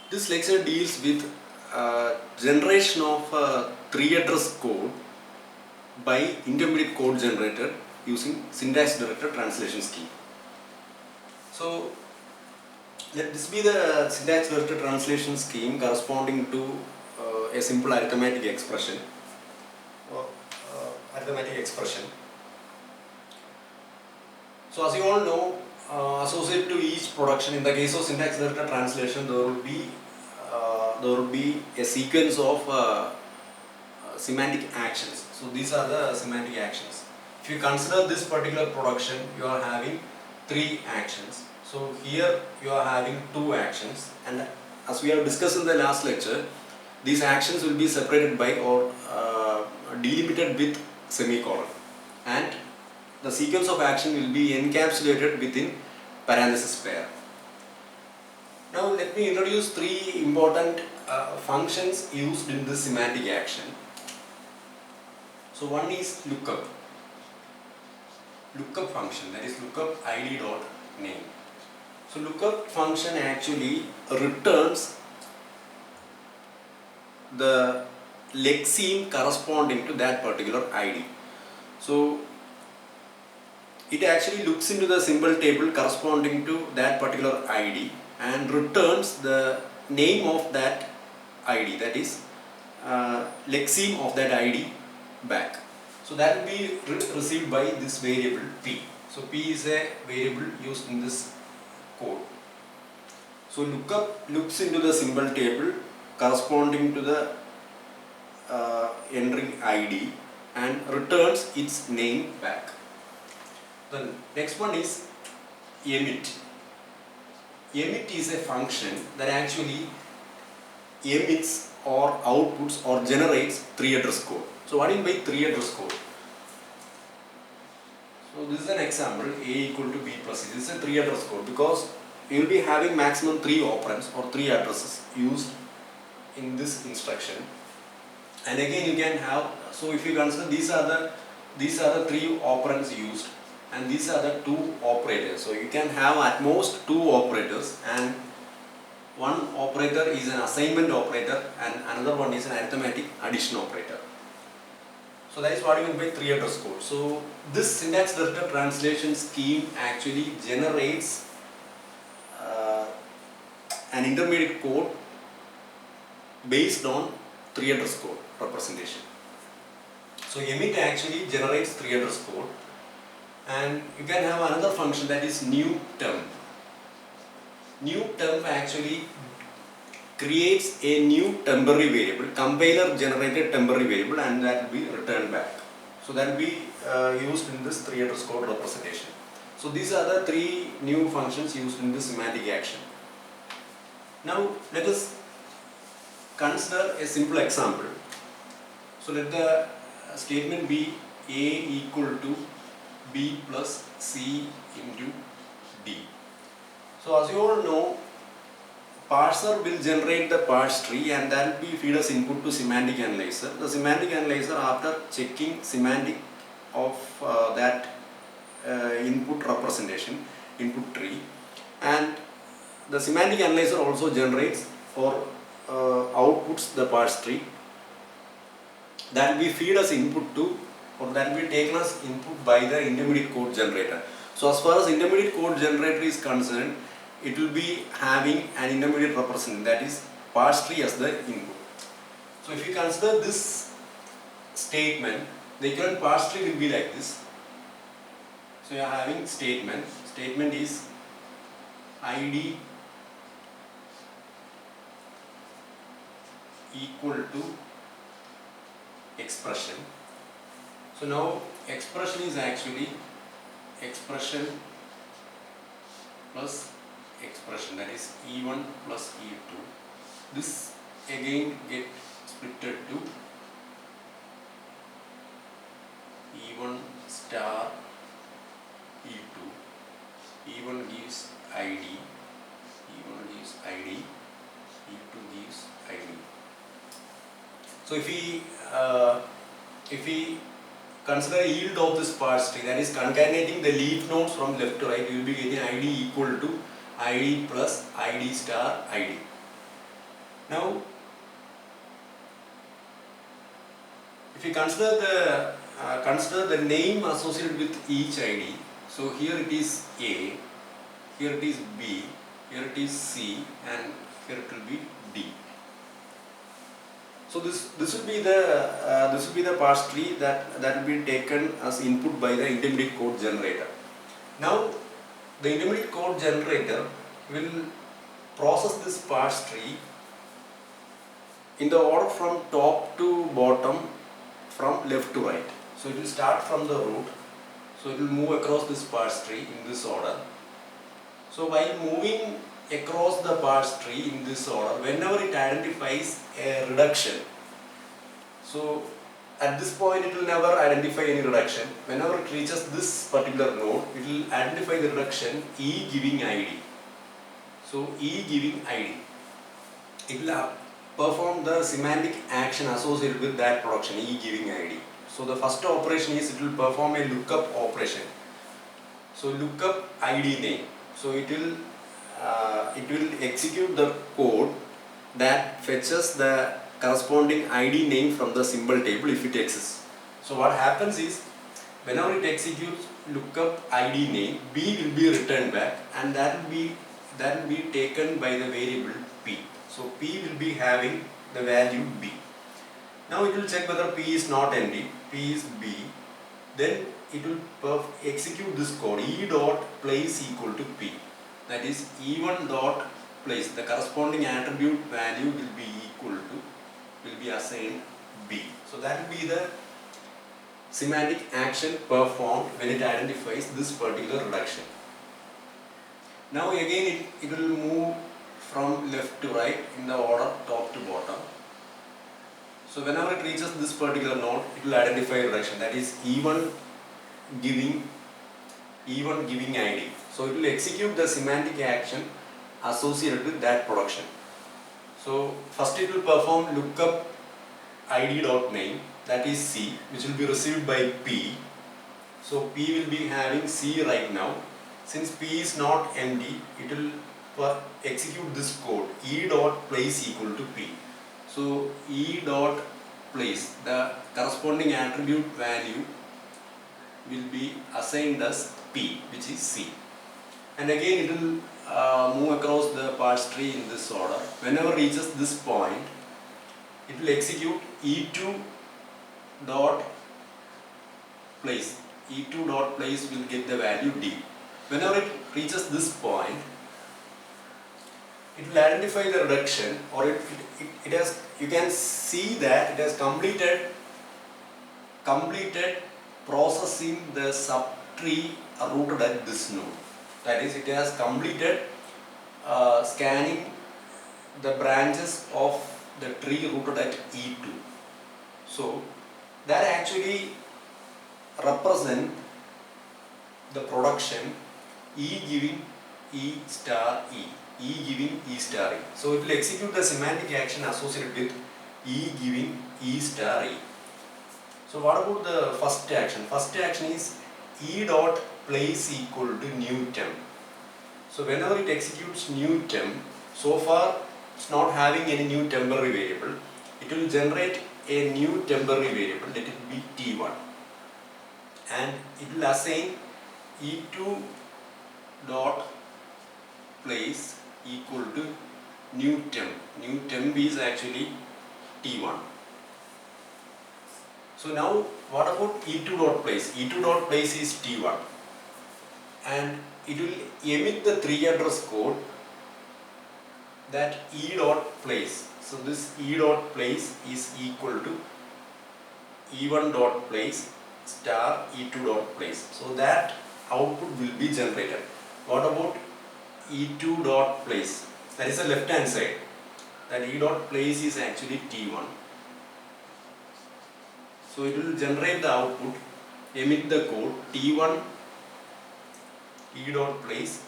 This lecture deals with generation of three-address code by intermediate code generator using syntax-directed translation scheme. So let this be the syntax-directed translation scheme corresponding to a simple arithmetic expression. So as you all know, associated to each production, in the case of syntax-directed translation, there will be a sequence of semantic actions. So these are the semantic actions. If you consider this particular production, you are having 3 actions. So here you are having 2 actions, and as we have discussed in the last lecture, these actions will be separated by or delimited with semicolon, and the sequence of action will be encapsulated within parenthesis pair. Now let me introduce 3 important functions used in this semantic action. So one is lookup function, that is lookup id dot name. So lookup function actually returns the lexeme corresponding to that particular id. So it actually looks into the symbol table corresponding to that particular id and returns the name of that id, that is lexeme of that id back. So that will be received by this variable p. So p is a variable used in this code. So lookup looks into the symbol table corresponding to the entry id and returns its name back. The next one is emit. Emit is a function that actually emits or outputs or generates 3-address code. So what do you mean by 3-address code? So this is an example, a equal to b plus c. This is a 3-address code because you will be having maximum 3 operands or 3 addresses used in this instruction. And again you can have, so if you consider these are the 3 operands used, and these are the 2 operators. So you can have at most 2 operators, and one operator is an assignment operator and another one is an arithmetic addition operator. So that is what you mean by 3-address code. So this syntax-directed translation scheme actually generates an intermediate code based on 3-address code representation. So emit actually generates 3-address code, and you can have another function, that is new term. New term actually creates a new temporary variable, compiler generated temporary variable, and that will be returned back. So that will be used in this 3-address code representation. So these are the 3 new functions used in this semantic action. Now let us consider a simple example. So let the statement be a equal to b plus c into d. So as you all know, parser will generate the parse tree and that will be feed as input to semantic analyzer. The semantic analyzer, after checking semantic of that input representation, input tree, and the semantic analyzer also generates or outputs the parse tree that will be feed as input to, or that will be taken as input by the intermediate code generator. So as far as intermediate code generator is concerned, it will be having an intermediate representation, that is parse tree, as the input. So if you consider this statement, the equivalent parse tree will be like this. So you are having statement is id equal to expression. So now expression is actually expression plus expression, that is E1 plus E2. This again gets splitted to E1 star E2. E1 gives ID, E1 gives ID, E2 gives ID. So if we consider yield of this parse tree, that is concatenating the leaf nodes from left to right, you will be getting ID equal to ID plus ID star ID. Now, if you consider the name associated with each ID, so here it is A, here it is B, here it is C, and here it will be D. So this will be the parse tree that will be taken as input by the intermediate code generator. Now the intermediate code generator will process this parse tree in the order from top to bottom, from left to right. So it will start from the root. So it will move across this parse tree in this order. So while moving across the parse tree in this order, whenever it identifies a reduction, so at this point it will never identify any reduction. Whenever it reaches this particular node, it will identify the reduction E giving ID. So E giving ID. It will perform the semantic action associated with that production, E giving ID. So the first operation is it will perform a lookup operation. So lookup ID name. So it will execute the code that fetches the corresponding ID name from the symbol table if it exists. So what happens is, whenever it executes lookup ID name, B will be returned back, and that will be taken by the variable P. So P will be having the value B. Now it will check whether P is not empty, P is B. Then it will execute this code, E dot place equal to P. That is E1 dot place. The corresponding attribute value will be assigned B. So that will be the semantic action performed when it identifies this particular reduction. Now again it will move from left to right in the order top to bottom. So whenever it reaches this particular node, it will identify reduction, that is E1 giving ID. So it will execute the semantic action associated with that production. So first it will perform lookup ID dot name, that is C, which will be received by P. So P will be having C right now. Since P is not empty, it will execute this code, E dot place equal to P. So E dot place, the corresponding attribute value will be assigned as P, which is C. And again it will move across the parse tree in this order. Whenever it reaches this point, it will execute E2 dot place. E2 dot place will get the value D. Whenever it reaches this point, it will identify the reduction, or it has, you can see that it has completed processing the subtree rooted at this node. That is, it has completed scanning the branches of the tree rooted at E2. So that actually represent the production E giving E star E. E giving E star E. So it will execute the semantic action associated with E giving E star E. So what about the first action? First action is E dot place equal to new temp. So whenever it executes new temp, so far it's not having any new temporary variable. It will generate a new temporary variable, let it be T1, and it will assign E2 dot place equal to new temp. New temp is actually T1. So now what about E2 dot place? E2 dot place is T1, and it will emit the 3 address code, that E dot place. So this E dot place is equal to E1 dot place star E2 dot place. So that output will be generated. What about E2 dot place? That is the left hand side. That E dot place is actually T1. So it will generate the output, emit the code T1 E dot place.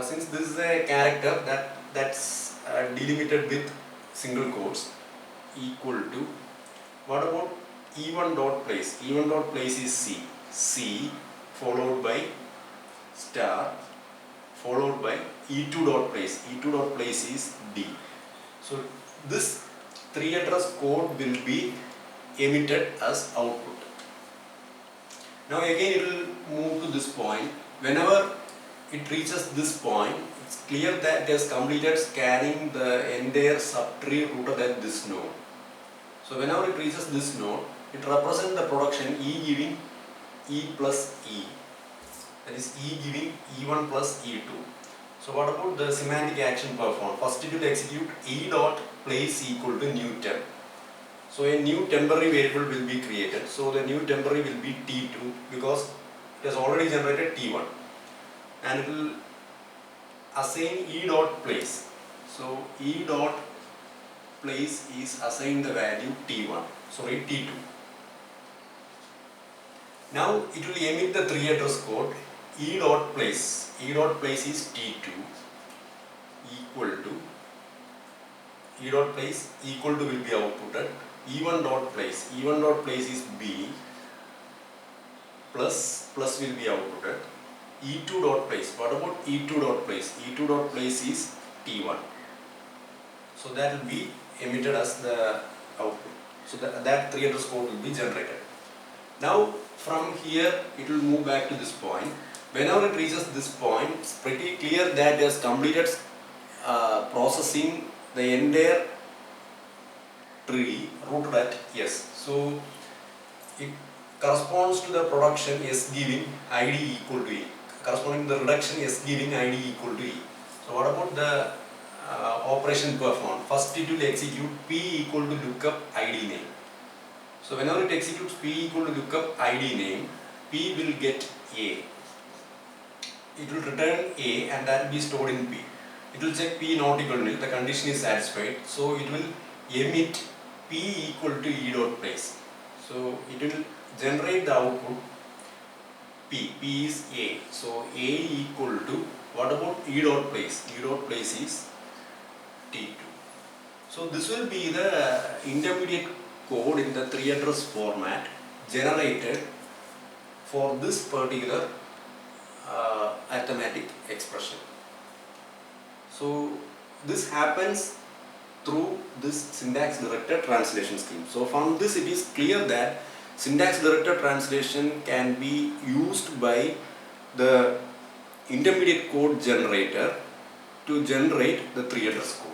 Since this is a character that's delimited with single quotes, equal to, what about E1 dot place? E1 dot place is C. C followed by star followed by E2 dot place. E2 dot place is D. So this 3-address code will be emitted as output. Now again it will move to this point. Whenever it reaches this point, it's clear that it has completed scanning the entire subtree rooted at this node. So whenever it reaches this node, it represents the production E giving E plus E. That is E giving E1 plus E2. So what about the semantic action performed? First it will execute E dot place equal to new temp. So a new temporary variable will be created. So the new temporary will be T2 because it has already generated T1. And it will assign E dot place. So E dot place is assigned the value T1, sorry T2. Now it will emit the 3-address code E dot place. E dot place is T2 equal to E dot place equal to will be outputted. E1 dot place. E1 dot place is B plus will be outputted. E2 dot place. What about E2 dot place? E2 dot place is T1. So that will be emitted as the output. So that 3-address code will be generated. Now from here it will move back to this point. Whenever it reaches this point, it's pretty clear that it has completed processing the entire tree rooted at S. So it corresponds to the production S giving ID equal to E. Corresponding to the reduction S giving ID equal to E. So what about the operation performed? First it will execute P equal to lookup ID name. So whenever it executes P equal to lookup ID name, P will get A. It will return A and that will be stored in P. It will check P not equal to nil, the condition is satisfied. So it will emit P equal to E dot place. So it will generate the output P. P is A. So A equal to, what about E dot place? E dot place is T2. So this will be the intermediate code in the 3-address format generated for this particular arithmetic expression. So this happens through this syntax directed translation scheme. So from this it is clear that syntax directed translation can be used by the intermediate code generator to generate the 3-address code.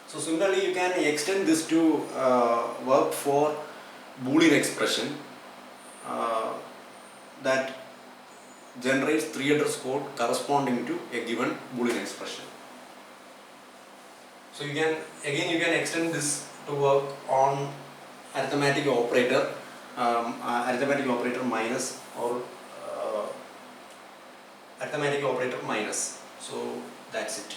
So similarly you can extend this to work for Boolean expression that generates 3-address code corresponding to a given Boolean expression. So you can extend this to work on arithmetic operator minus or arithmetic operator minus. So that's it.